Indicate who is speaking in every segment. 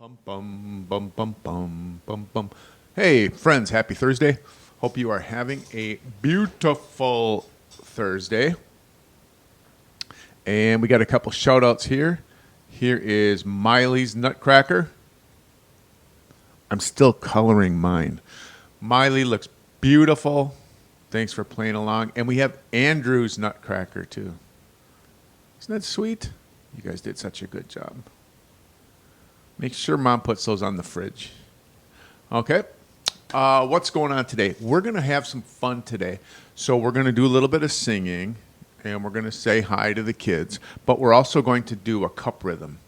Speaker 1: Bum bum bum bum bum bum bum. Hey friends, happy Thursday. Hope you are having a beautiful Thursday. And we got a couple shout outs here. Here is Miley's Nutcracker. I'm still coloring mine. Miley looks beautiful. Thanks for playing along. And we have Andrew's Nutcracker too. Isn't that sweet? You guys did such a good job. Make sure Mom puts those on the fridge. Okay. What's going on today? We're going to have some fun today. So we're going to do a little bit of singing, and we're going to say hi to the kids. But we're also going to do a cup rhythm.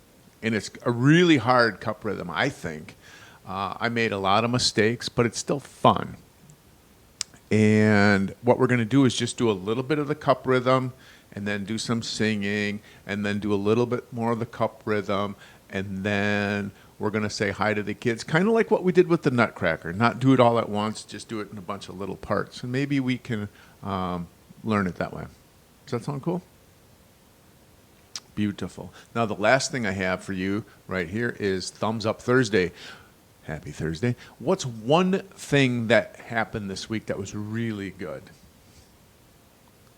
Speaker 1: And it's a really hard cup rhythm, I think. I made a lot of mistakes, but it's still fun. And what we're going to do is just do a little bit of the cup rhythm, and then do some singing, and then do a little bit more of the cup rhythm, and then we're going to say hi to the kids, kind of like what we did with the Nutcracker. Not do it all at once, just do it in a bunch of little parts. And maybe we can learn it that way. Does that sound cool? Beautiful. Now, the last thing I have for you right here is Thumbs Up Thursday. Happy Thursday. What's one thing that happened this week that was really good?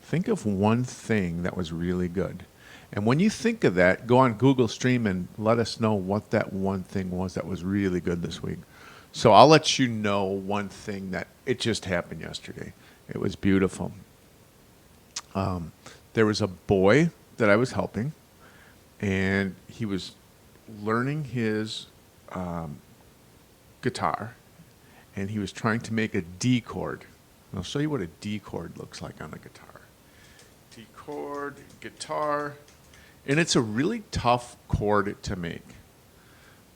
Speaker 1: Think of one thing that was really good. And when you think of that, go on Google Stream and let us know what that one thing was that was really good this week. So I'll let you know one thing that it just happened yesterday. It was beautiful. There was a boy that I was helping, and he was learning his guitar, and he was trying to make a D chord. And I'll show you what a D chord looks like on a guitar. D chord, guitar. And it's a really tough chord to make.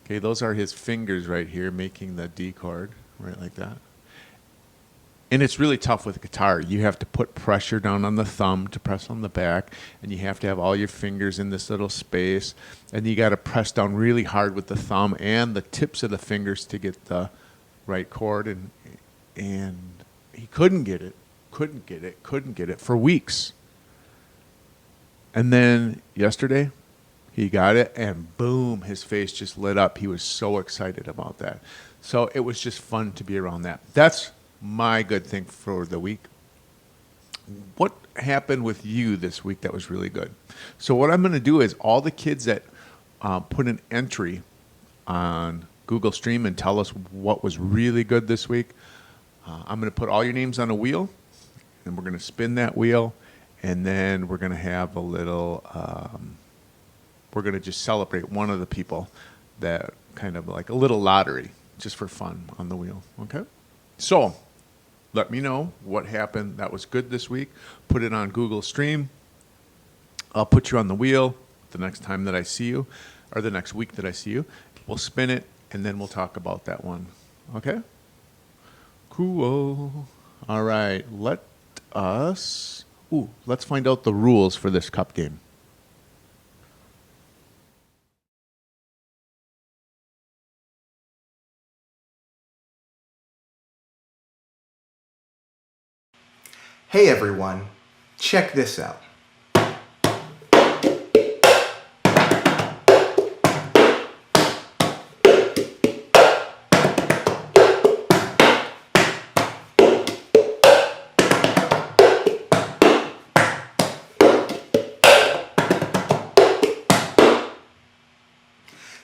Speaker 1: Okay, those are his fingers right here making the D chord, right like that. And it's really tough with guitar. You have to put pressure down on the thumb to press on the back, and you have to have all your fingers in this little space, and you got to press down really hard with the thumb and the tips of the fingers to get the right chord. And he couldn't get it for weeks. And then yesterday, he got it, and boom, his face just lit up. He was so excited about that. So it was just fun to be around that. That's my good thing for the week. What happened with you this week that was really good? So what I'm going to do is all the kids that put an entry on Google Stream and tell us what was really good this week, I'm going to put all your names on a wheel, and we're going to spin that wheel. And then we're going to have a little, we're going to just celebrate one of the people that kind of like a little lottery, just for fun on the wheel, okay? So let me know what happened that was good this week. Put it on Google Stream. I'll put you on the wheel the next time that I see you, or the next week that I see you. We'll spin it, and then we'll talk about that one, okay? Cool. All right, let's find out the rules for this cup game.
Speaker 2: Hey everyone, check this out.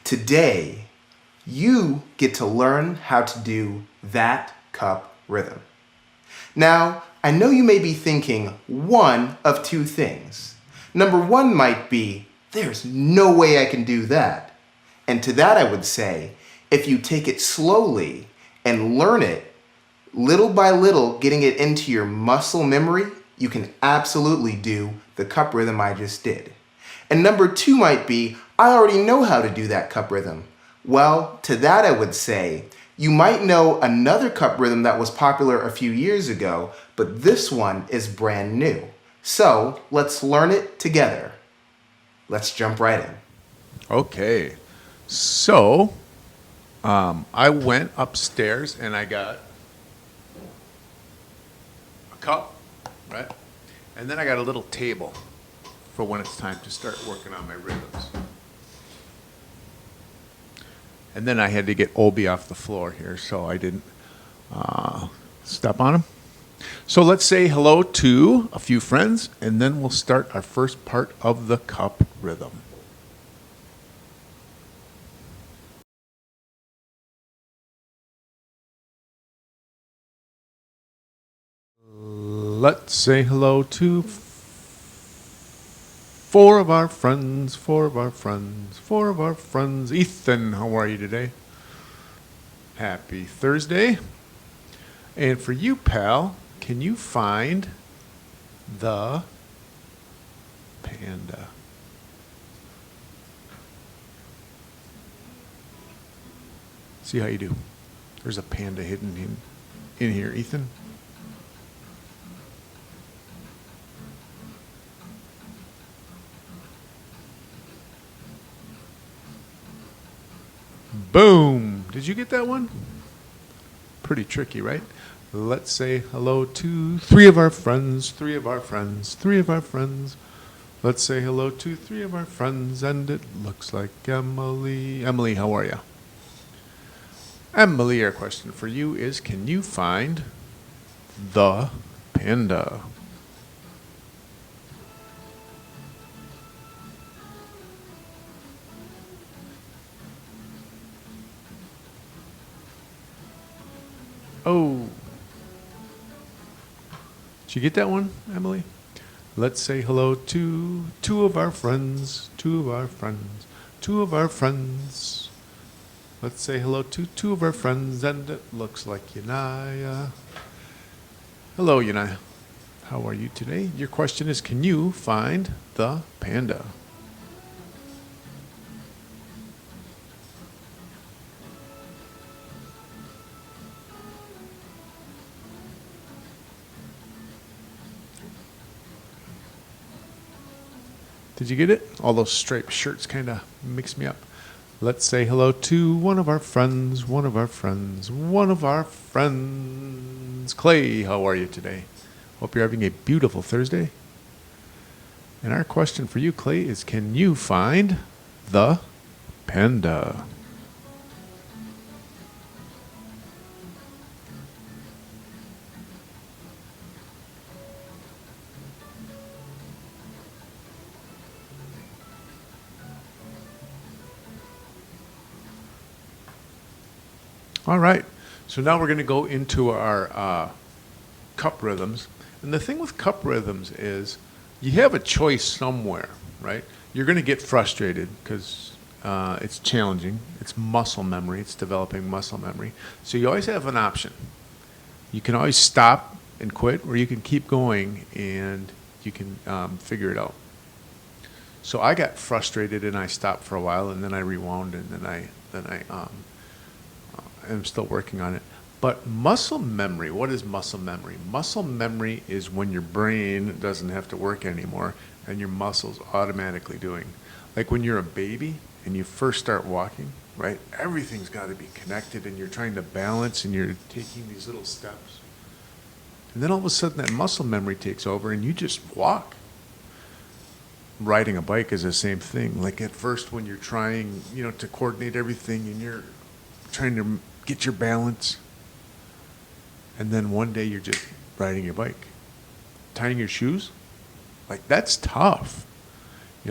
Speaker 2: Today, you get to learn how to do that cup rhythm. Now, I know you may be thinking one of two things. Number one might be, there's no way I can do that. And to that I would say, if you take it slowly and learn it, little by little, getting it into your muscle memory, you can absolutely do the cup rhythm I just did. And number two might be, I already know how to do that cup rhythm. Well, to that I would say, you might know another cup rhythm that was popular a few years ago, but this one is brand new. So let's learn it together. Let's jump right in.
Speaker 1: Okay. So I went upstairs and I got a cup, right? And then I got a little table for when it's time to start working on my rhythms. And then I had to get Obi off the floor here, so I didn't step on him. So let's say hello to a few friends, and then we'll start our first part of the cup rhythm. Let's say hello to four of our friends, four of our friends, four of our friends. Ethan, how are you today? Happy Thursday. And for you, pal, can you find the panda? See how you do. There's a panda hidden in here, Ethan. Boom! Did you get that one? Pretty tricky, right? Let's say hello to three of our friends, three of our friends, three of our friends. Let's say hello to three of our friends, and it looks like Emily. Emily, how are you? Emily, our question for you is, can you find the panda? Oh. Did you get that one, Emily? Let's say hello to two of our friends, two of our friends, two of our friends. Let's say hello to two of our friends, and it looks like Yanaya. Hello, Yanaya. How are you today? Your question is, can you find the panda? Did you get it? All those striped shirts kind of mix me up. Let's say hello to one of our friends, one of our friends, one of our friends. Clay, how are you today? Hope you're having a beautiful Thursday. And our question for you, Clay, is, can you find the panda? All right, so now we're going to go into our cup rhythms. And the thing with cup rhythms is you have a choice somewhere, right? You're going to get frustrated because it's challenging. It's muscle memory. It's developing muscle memory. So you always have an option. You can always stop and quit, or you can keep going and you can figure it out. So I got frustrated and I stopped for a while, and then I rewound, and then I I'm still working on it. But muscle memory, what is muscle memory? Muscle memory is when your brain doesn't have to work anymore and your muscles automatically doing. Like when you're a baby and you first start walking, right? Everything's got to be connected and you're trying to balance and you're taking these little steps. And then all of a sudden that muscle memory takes over and you just walk. Riding a bike is the same thing. Like at first when you're trying, to coordinate everything and you're trying to get your balance, and then one day you're just riding your bike. Tying your shoes, like that's tough.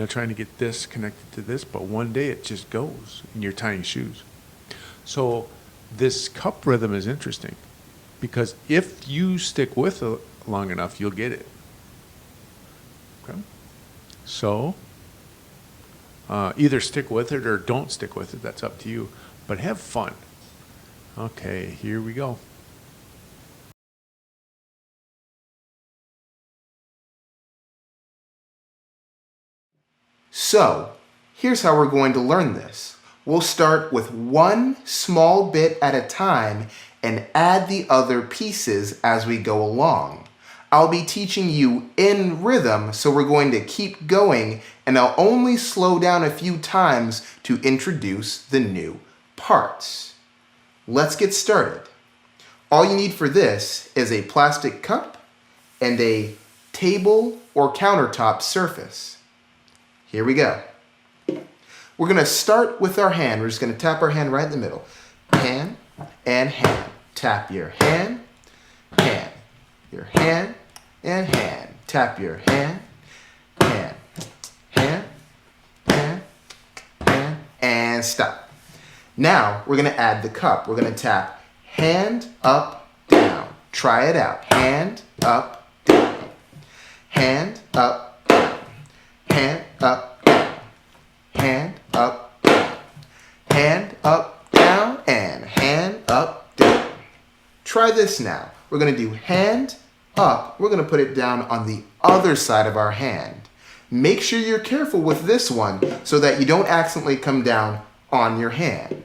Speaker 1: Trying to get this connected to this, but one day it just goes and you're tying shoes. So this cup rhythm is interesting because if you stick with it long enough, you'll get it. Okay? So either stick with it or don't stick with it. That's up to you. But have fun. Okay, here we go.
Speaker 2: So, here's how we're going to learn this. We'll start with one small bit at a time and add the other pieces as we go along. I'll be teaching you in rhythm, so we're going to keep going, and I'll only slow down a few times to introduce the new parts. Let's get started. All you need for this is a plastic cup and a table or countertop surface. Here we go. We're going to start with our hand. We're just going to tap our hand right in the middle. Hand and hand. Tap your hand, hand. Your hand and hand. Tap your hand, hand, hand, hand, hand, and stop. Now we're going to add the cup. We're going to tap hand up, down. Try it out. Hand up, down. Hand up, down. Hand up, down. Hand up, down. Hand up, down, and hand up, down. Try this now. We're going to do hand up. We're going to put it down on the other side of our hand. Make sure you're careful with this one so that you don't accidentally come down on your hand.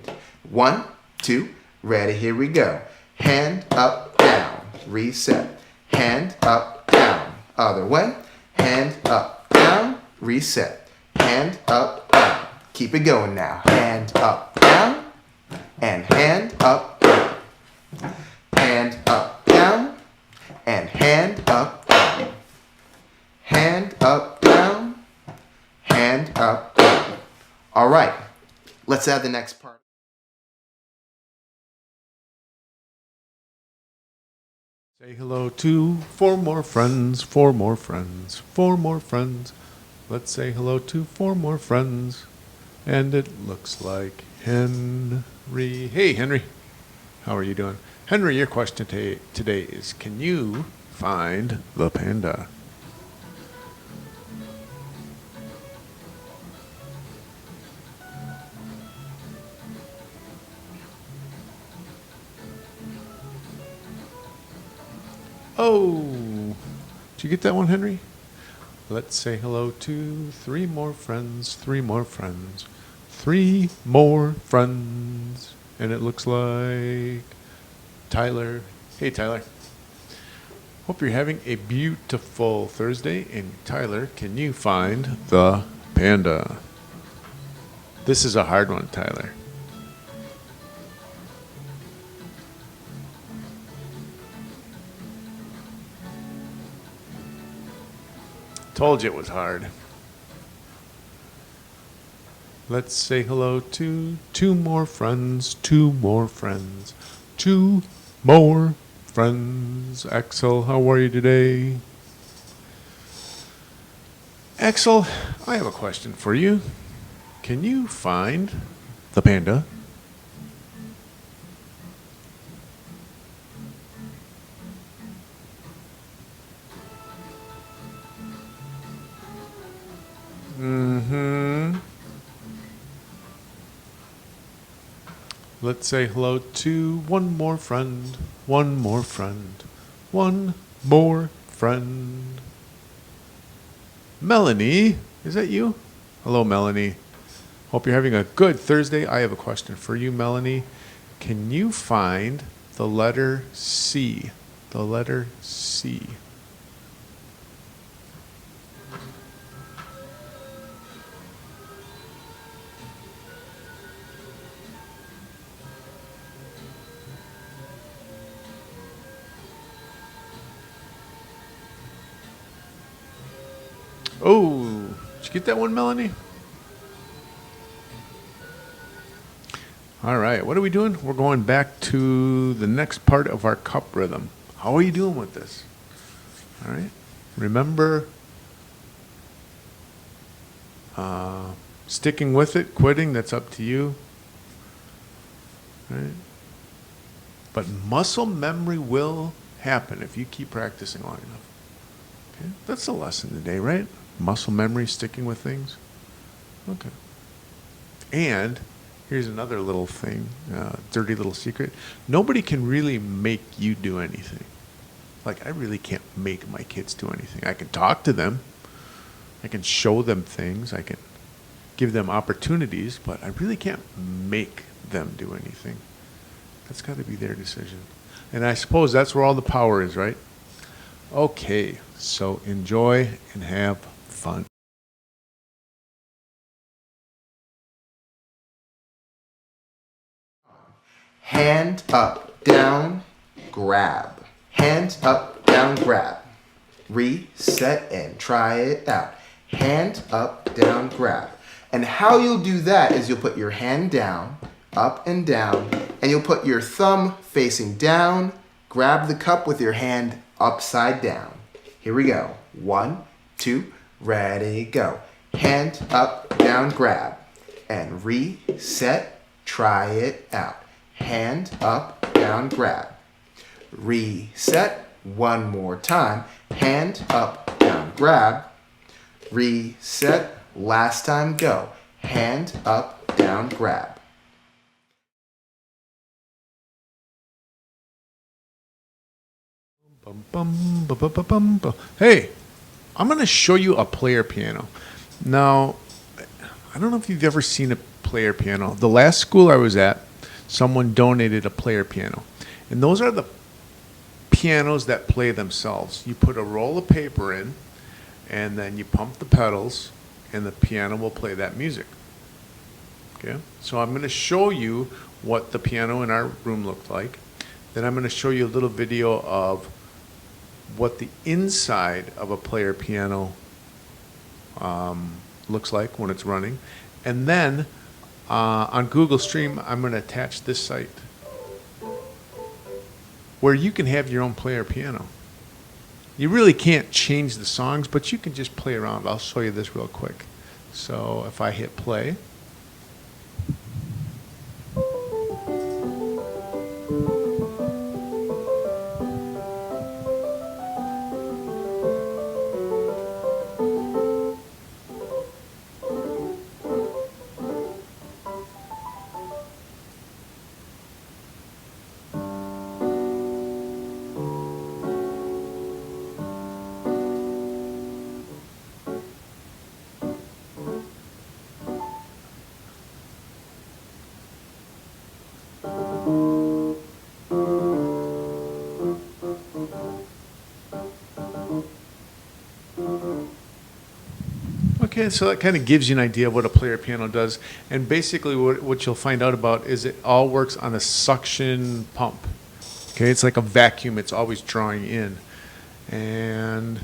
Speaker 2: 1, 2, ready, here we go. Hand up, down, reset. Hand up, down, other way. Hand up, down, reset. Hand up, down. Keep it going now. Hand up, down, and hand up, down. Hand up, down, and hand up, down. Hand up, down, hand up, down. All right, let's add the next part.
Speaker 1: Say hello to 4 more friends, 4 more friends, 4 more friends. Let's say hello to 4 more friends. And it looks like Henry. Hey, Henry. How are you doing? Henry, your question today is, can you find the panda? Oh, did you get that one, Henry? Let's say hello to 3 more friends, 3 more friends, 3 more friends. And it looks like Tyler. Hey, Tyler. Hope you're having a beautiful Thursday. And Tyler, can you find the panda? This is a hard one, Tyler. Told you it was hard. Let's say hello to 2 more friends, 2 more friends, 2 more friends. Axel, how are you today? Axel, I have a question for you. Can you find the panda? Mm-hmm. Let's say hello to 1 more friend, 1 more friend, 1 more friend. Melanie, is that you? Hello, Melanie. Hope you're having a good Thursday. I have a question for you, Melanie. Can you find the letter C? The letter C. Oh, did you get that one, Melanie? All right, what are we doing? We're going back to the next part of our cup rhythm. How are you doing with this? All right, remember sticking with it, quitting, that's up to you. All right? But muscle memory will happen if you keep practicing long enough. Okay, that's the lesson today, right? Muscle memory, sticking with things. Okay. And here's another little thing, dirty little secret. Nobody can really make you do anything. Like, I really can't make my kids do anything. I can talk to them. I can show them things. I can give them opportunities, but I really can't make them do anything. That's got to be their decision. And I suppose that's where all the power is, right? Okay, so enjoy and have fun.
Speaker 2: Hand up, down, grab. Hand up, down, grab. Reset and try it out. Hand up, down, grab. And how you'll do that is you'll put your hand down, up and down, and you'll put your thumb facing down, grab the cup with your hand upside down. Here we go. 1, 2, ready, go. Hand up, down, grab. And reset, try it out. Hand up, down, grab. Reset, one more time. Hand up, down, grab. Reset, last time, go. Hand up, down, grab.
Speaker 1: Hey, I'm going to show you a player piano. Now, I don't know if you've ever seen a player piano. The last school I was at, someone donated a player piano. And those are the pianos that play themselves. You put a roll of paper in, and then you pump the pedals, and the piano will play that music. Okay? So I'm going to show you what the piano in our room looked like. Then I'm going to show you a little video of what the inside of a player piano looks like when it's running. And then on Google Stream, I'm going to attach this site where you can have your own player piano. You really can't change the songs, but you can just play around. I'll show you this real quick. So if I hit play, okay, so that kind of gives you an idea of what a player piano does. And basically what you'll find out about is it all works on a suction pump. Okay, it's like a vacuum. It's always drawing in. And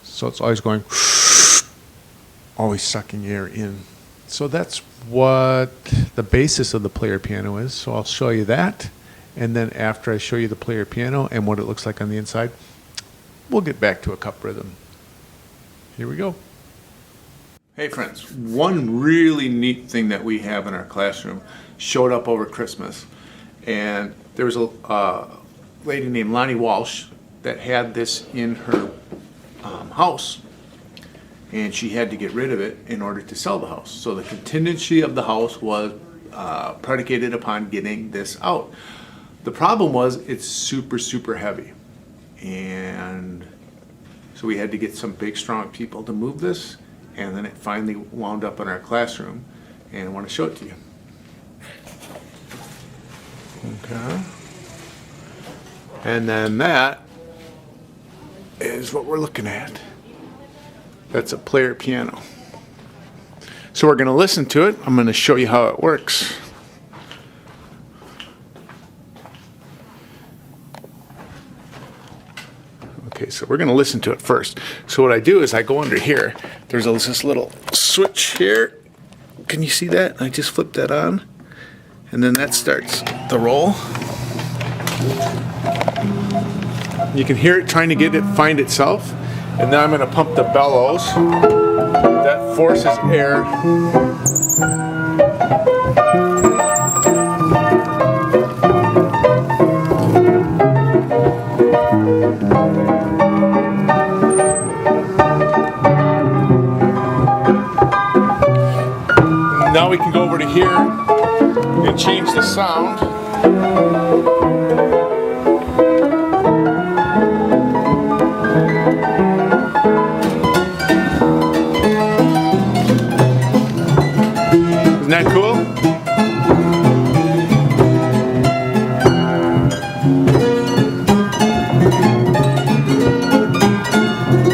Speaker 1: so it's always going, always sucking air in. So that's what the basis of the player piano is. So I'll show you that. And then after I show you the player piano and what it looks like on the inside, we'll get back to a cup rhythm. Here we go. Hey friends, one really neat thing that we have in our classroom showed up over Christmas. And there was a lady named Lonnie Walsh that had this in her house. And she had to get rid of it in order to sell the house. So the contingency of the house was predicated upon getting this out. The problem was it's super, super heavy. And so we had to get some big, strong people to move this. And then it finally wound up in our classroom. And I want to show it to you. Okay. And then that is what we're looking at. That's a player piano. So we're going to listen to it. I'm going to show you how it works. Okay, so we're going to listen to it first. So what I do is I go under here. There's this little switch here. Can you see that? I just flip that on. And then that starts the roll. You can hear it trying to find itself. And then I'm going to pump the bellows. That forces air. Now we can go over to here and change the sound. Isn't that cool?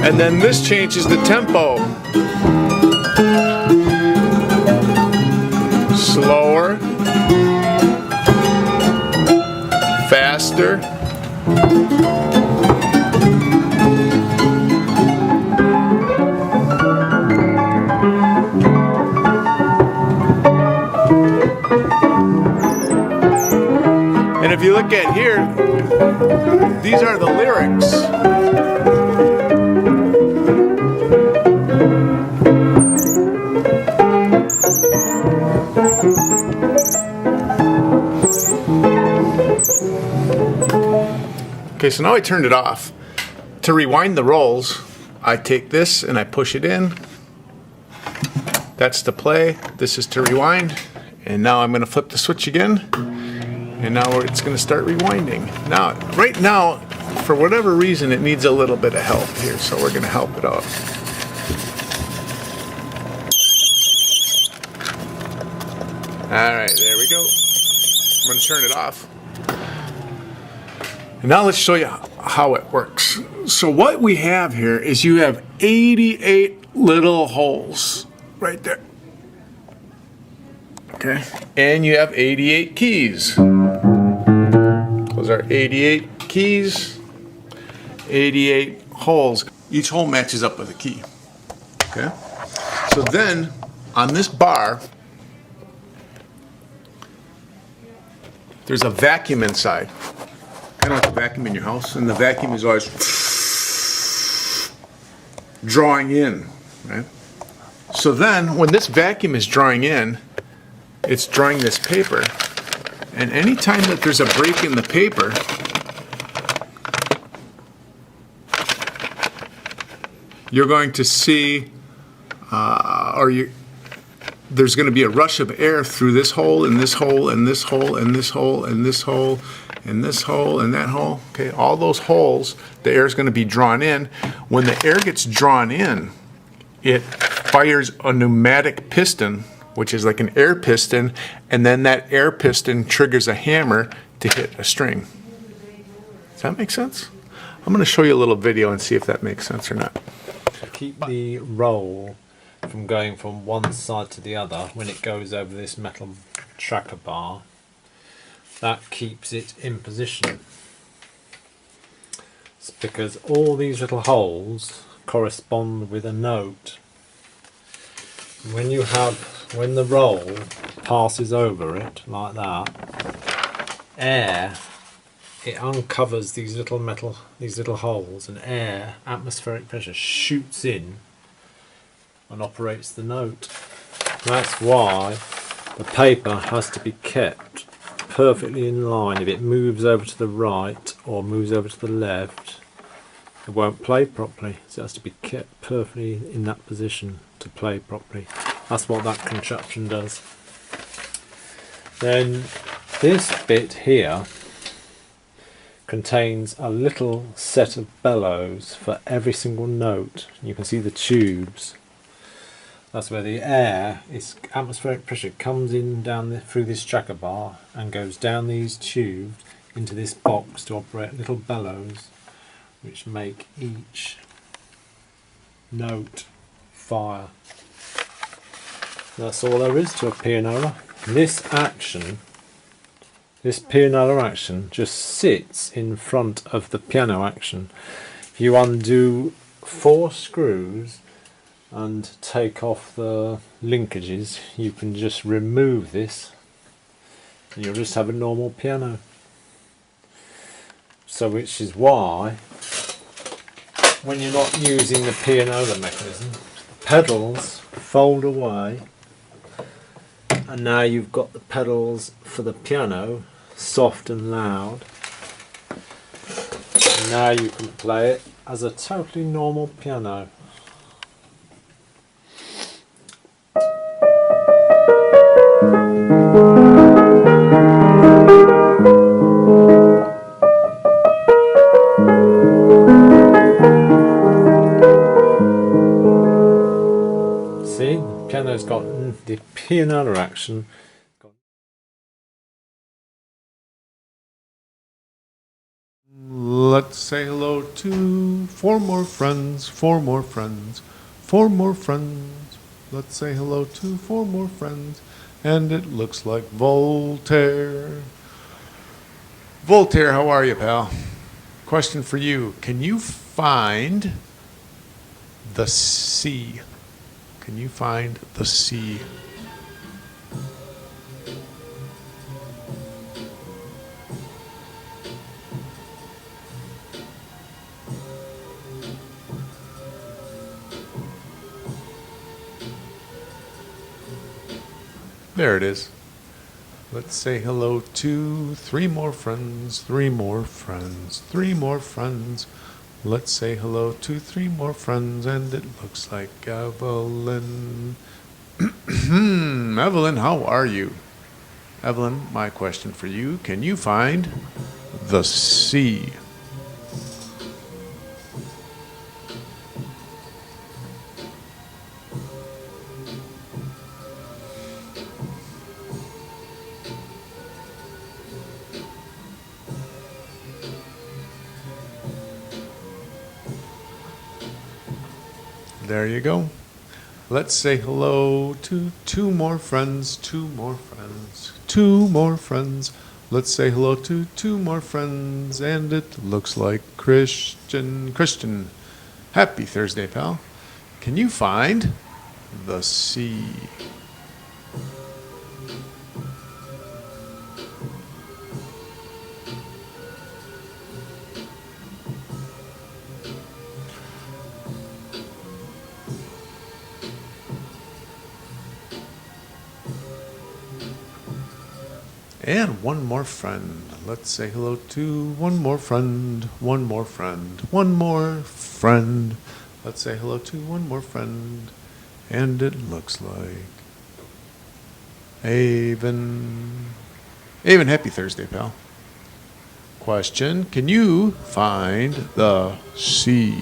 Speaker 1: And then this changes the tempo. Slower, faster. look at here, these are the lyrics. Okay, so now I turned it off. To rewind the rolls, I take this and I push it in. That's to play. This is to rewind. And now I'm going to flip the switch again. And now it's going to start rewinding. Now, right now, for whatever reason, it needs a little bit of help here. So we're going to help it out. All right, there we go. I'm going to turn it off. And now let's show you how it works. So what we have here is you have 88 little holes right there. Okay. And you have 88 keys. Those are 88 keys, 88 holes. Each hole matches up with a key. Okay. So then on this bar, there's a vacuum inside. Kind of like a vacuum in your house, and the vacuum is always drawing in, right? So then, when this vacuum is drawing in, it's drawing this paper, and anytime that there's a break in the paper, you're going to see, there's going to be a rush of air through this hole, and this hole, and this hole, and this hole, and this hole, and this hole, and that hole. Okay, all those holes, the air is going to be drawn in. When the air gets drawn in, it fires a pneumatic piston, which is like an air piston, and then that air piston triggers a hammer to hit a string. Does that make sense? I'm going to show you a little video and see if that makes sense or not.
Speaker 3: Keep the roll from going from one side to the other when it goes over this metal tracker bar. That keeps it in position. It's because all these little holes correspond with a note. When the roll passes over it like that, it uncovers these little holes, and air, atmospheric pressure, shoots in and operates the note. That's why the paper has to be kept perfectly in line. If it moves over to the right or moves over to the left, it won't play properly. So it has to be kept perfectly in that position to play properly. That's what that contraption does. Then this bit here contains a little set of bellows for every single note. You can see the tubes. That's where the air, atmospheric pressure, comes in through this tracker bar and goes down these tubes into this box to operate little bellows, which make each note fire. That's all there is to a pianola. This pianola action just sits in front of the piano action. If you undo 4 screws and take off the linkages, you can just remove this and you'll just have a normal piano. So which is why when you're not using the pianola mechanism, the pedals fold away, and now you've got the pedals for the piano soft and loud, and now you can play it as a totally normal piano. See, the piano's got the pianola action.
Speaker 1: Let's say hello to 4 more friends, 4 more friends, 4 more friends. Let's say hello to 4 more friends. And it looks like Voltaire. Voltaire, how are you, pal? Question for you. Can you find the C? Can you find the C? There it is. Let's say hello to three more friends, three more friends, three more friends. Let's say hello to three more friends, and it looks like Evelyn. Evelyn, how are you? Evelyn, my question for you, can you find the C? There you go. Let's say hello to two more friends, two more friends, two more friends. Let's say hello to two more friends, and it looks like Christian. Christian, happy Thursday, pal. Can you find the C? And one more friend. Let's say hello to one more friend, one more friend, one more friend. Let's say hello to one more friend. And it looks like Avon. Avon, happy Thursday, pal. Question, can you find the C?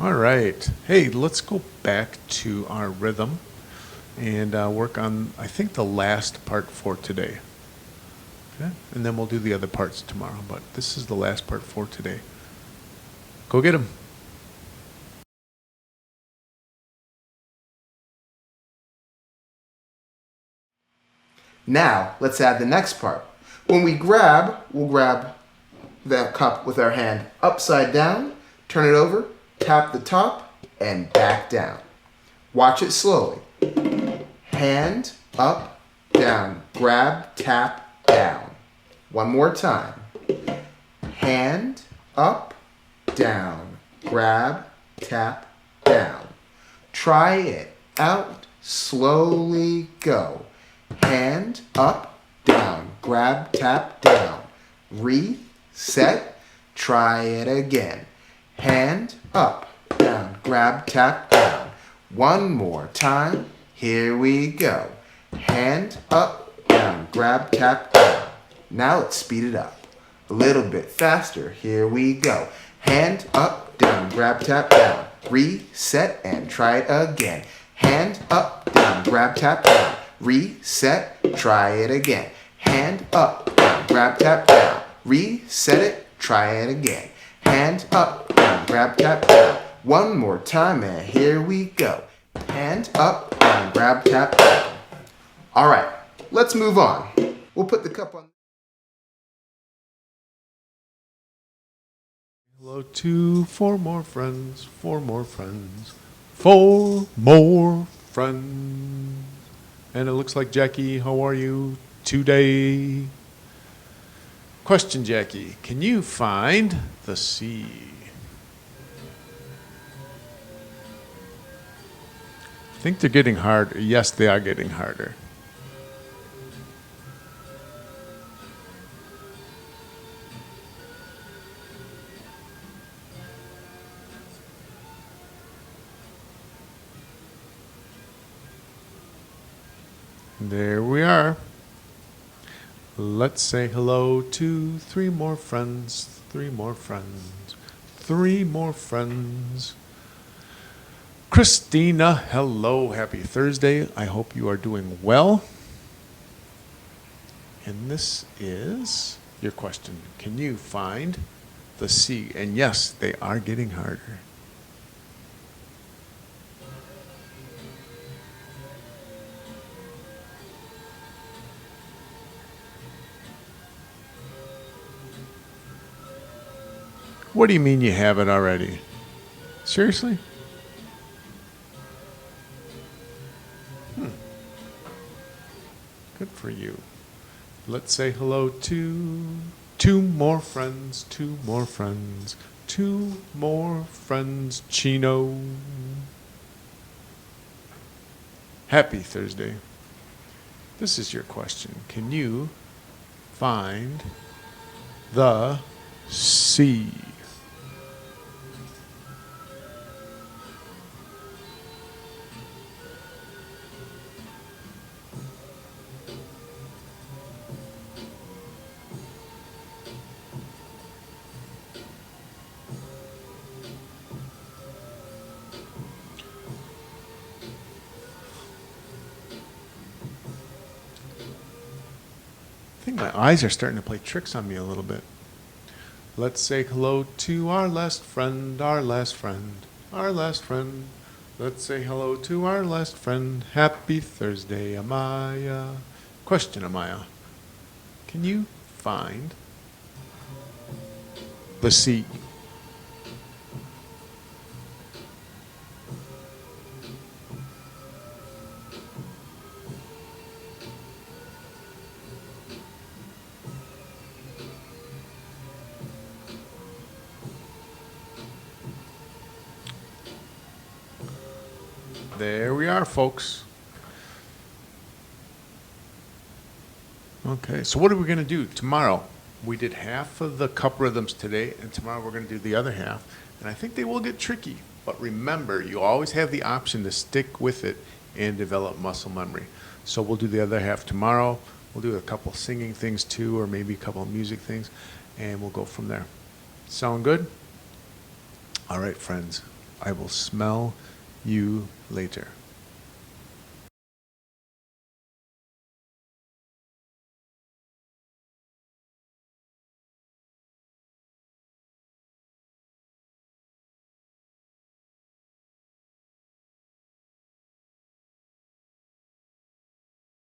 Speaker 1: All right. Hey, let's go back to our rhythm and work on, I think, the last part for today. Okay? And then we'll do the other parts tomorrow, but this is the last part for today. Go get 'em.
Speaker 2: Now, let's add the next part. When we grab, we'll grab the cup with our hand upside down, turn it over, tap the top, and back down. Watch it slowly. Hand up, down, grab, tap, down. One more time. Hand up, down, grab, tap, down. Try it out, slowly go. Hand up, down, grab, tap, down. Reset, try it again. Hand up, down, grab, tap, down. One more time, here we go. Hand up, down, grab, tap, down. Now let's speed it up. A little bit faster, here we go. Hand up, down, grab, tap, down. Reset and try it again. Hand up, down, grab, tap, down. Reset, try it again. Hand up, down, grab, tap, down. Reset it, try it again. Hand up, down, grab, tap, down. One more time and here we go. Hand up, down, grab, tap, down. All right, let's move on. We'll put the cup on.
Speaker 1: Hello to four more friends, four more friends, four more friends. And it looks like Jackie, how are you today? Question, Jackie, can you find the C? I think they're getting harder. Yes, they are getting harder. There we are. Let's say hello to three more friends, three more friends, three more friends. Christina, hello, happy Thursday. I hope you are doing well. And this is your question. Can you find the C? And yes, they are getting harder. What do you mean you have it already? Seriously? for you. Let's say hello to two more friends, two more friends, two more friends, Chino. Happy Thursday. This is your question. Can you find the C? I think my eyes are starting to play tricks on me a little bit. Let's say hello to our last friend, our last friend, our last friend. Let's say hello to our last friend. Happy Thursday, Amaya. Question, Amaya. Can you find the C? There we are, folks. Okay, so what are we going to do tomorrow? We did half of the cup rhythms today, and tomorrow we're going to do the other half. And I think they will get tricky. But remember, you always have the option to stick with it and develop muscle memory. So we'll do the other half tomorrow. We'll do a couple singing things too, or maybe a couple of music things, and we'll go from there. Sound good? All right, friends. I will smell you later.